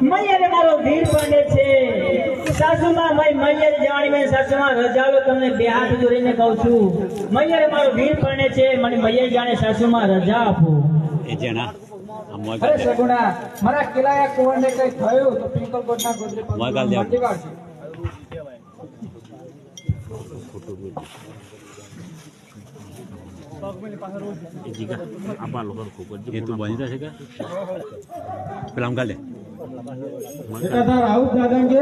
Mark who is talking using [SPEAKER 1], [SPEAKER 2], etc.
[SPEAKER 1] मैया मारो वीर पांडे छे सासुमा मैया जाणी में सासुमा रजालो तमने बे हाथ जोड़ीने कहूं छू मैया मारो वीर पांडे छे मने मैया जाणे सासुमा रजा आपो
[SPEAKER 2] ए जना
[SPEAKER 3] अरे सगुणा मारा किलाया कोवने कई थयो तो पिंकल कोटना गोदरे पर
[SPEAKER 2] मोगाल दे ये तू बनी था का पेला गाल दे
[SPEAKER 3] दादा राउत दादांगे